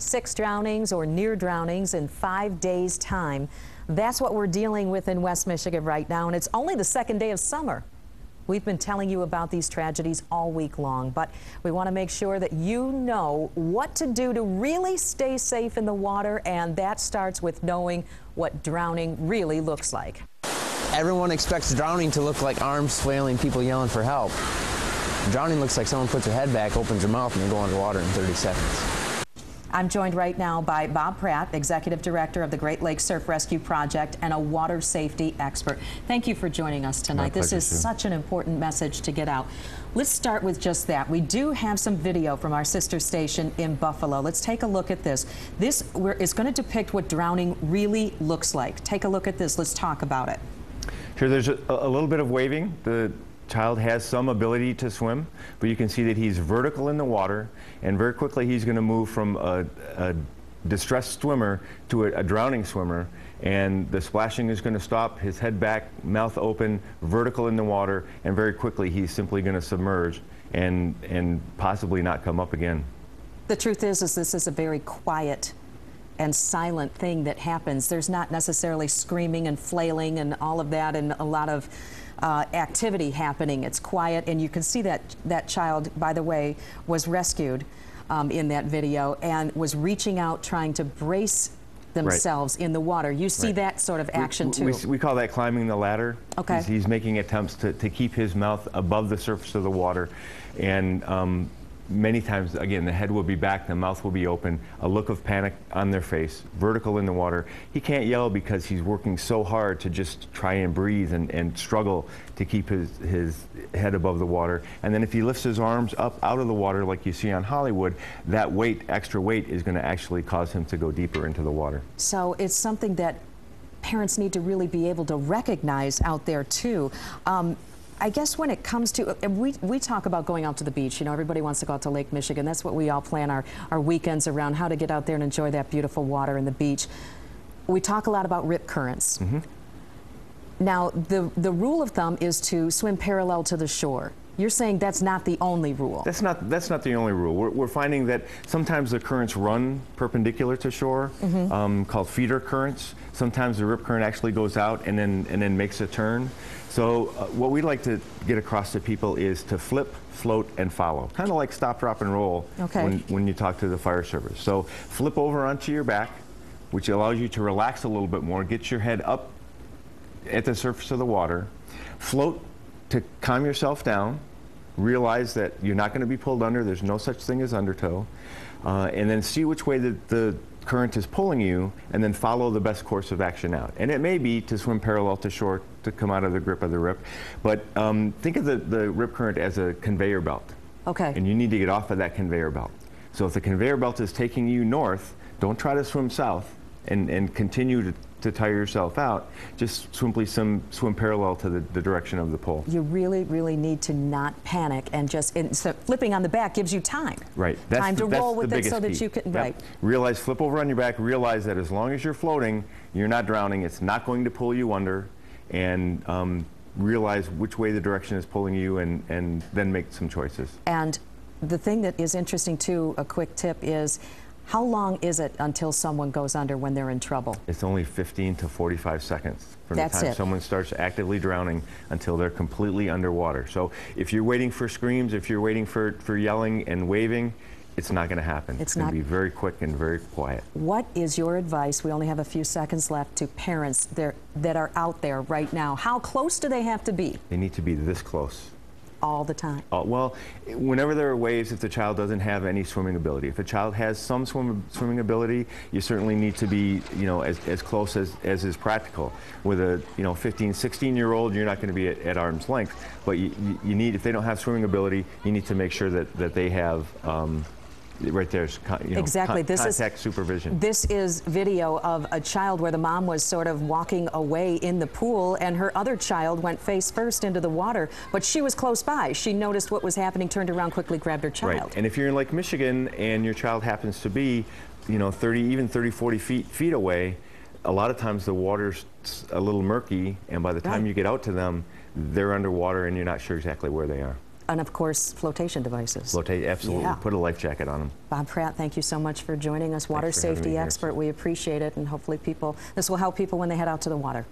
6 drownings or near drownings in 5 days' time. That's what we're dealing with in West Michigan right now, and it's only the second day of summer. We've been telling you about these tragedies all week long, but we want to make sure that you know what to do to really stay safe in the water, and that starts with knowing what drowning really looks like. Everyone expects drowning to look like arms flailing, people yelling for help. Drowning looks like someone puts their head back, opens their mouth, and they go underwater in 30 seconds. I'm joined right now by Bob Pratt, Executive Director of the Great Lakes Surf Rescue Project and a water safety expert. Thank you for joining us tonight. This is such an important message to get out. Let's start with just that. We do have some video from our sister station in Buffalo. Let's take a look at this. This is going to depict what drowning really looks like. Take a look at this. Let's talk about it. Sure, there's a little bit of waving. The child has some ability to swim, but you can see that he's vertical in the water, and very quickly he's going to move from a distressed swimmer to a drowning swimmer, and the splashing is going to stop, his head back, mouth open, vertical in the water, and very quickly he's simply going to submerge and possibly not come up again. The truth is this is a very quiet and silent thing that happens. There's not necessarily screaming and flailing and all of that and a lot of activity happening. It's quiet, and you can see that that child, by the way, was rescued in that video and was reaching out trying to brace themselves in the water. You see that sort of action too. We call that climbing the ladder. Okay. He's making attempts to keep his mouth above the surface of the water, and many times, again, the head will be back, the mouth will be open, a look of panic on their face, vertical in the water. He can't yell because he's working so hard to just try and breathe and struggle to keep his head above the water. And then if he lifts his arms up out of the water like you see on Hollywood, that weight, extra weight, is going to actually cause him to go deeper into the water. So it's something that parents need to really be able to recognize out there too. I guess when it comes to, we talk about going out to the beach, you know, everybody wants to go out to Lake Michigan. That's what we all plan our weekends around, how to get out there and enjoy that beautiful water and the beach. We talk a lot about rip currents. Mm-hmm. Now, the rule of thumb is to swim parallel to the shore. You're saying that's not the only rule. That's not the only rule. We're finding that sometimes the currents run perpendicular to shore, called feeder currents. Sometimes the rip current actually goes out and then makes a turn. So what we like to get across to people is to flip, float, and follow. Kind of like stop, drop, and roll when you talk to the fire service. So flip over onto your back, which allows you to relax a little bit more, get your head up at the surface of the water. Float to calm yourself down. Realize that you're not going to be pulled under. There's no such thing as undertow. And then see which way the current is pulling you, and then follow the best course of action out. And it may be to swim parallel to shore to come out of the grip of the rip, but think of the rip current as a conveyor belt. Okay. And you need to get off of that conveyor belt. So if the conveyor belt is taking you north, don't try to swim south and continue to tire yourself out. Just simply swim parallel to the direction of the pull. You really, really need to not panic, and just so flipping on the back gives you time. Right. Time to roll with it so that you can. Yep. Right. Realize, flip over on your back. Realize that as long as you're floating, you're not drowning. It's not going to pull you under, and realize which way the direction is pulling you, and then make some choices. And the thing that is interesting too, a quick tip is, how long is it until someone goes under when they're in trouble? It's only 15 to 45 seconds from the time someone starts actively drowning until they're completely underwater. So if you're waiting for screams, if you're waiting for yelling and waving, it's not going to happen. It's going to be very quick and very quiet. What is your advice, we only have a few seconds left, to parents that are out there right now? How close do they have to be? They need to be this close. All the time? Well, whenever there are waves, if the child doesn't have any swimming ability. If a child has some swimming ability, you certainly need to be, you know, as close as is practical. With a 15, 16-year-old, you're not going to be at arm's length, but you need, if they don't have swimming ability, you need to make sure that they have right there's exactly. Contact supervision. This is video of a child where the mom was sort of walking away in the pool, and her other child went face first into the water, but she was close by. She noticed what was happening, turned around quickly, grabbed her child. Right. And if you're in Lake Michigan and your child happens to be 30, 40 feet away, a lot of times the water's a little murky, and by the time you get out to them, they're underwater and you're not sure exactly where they are. and of course, flotation devices. Absolutely. Yeah. Put a life jacket on them. Bob Pratt, thank you so much for joining us, water Thanks for having me safety here. expert. We appreciate it, and hopefully this will help people when they head out to the water.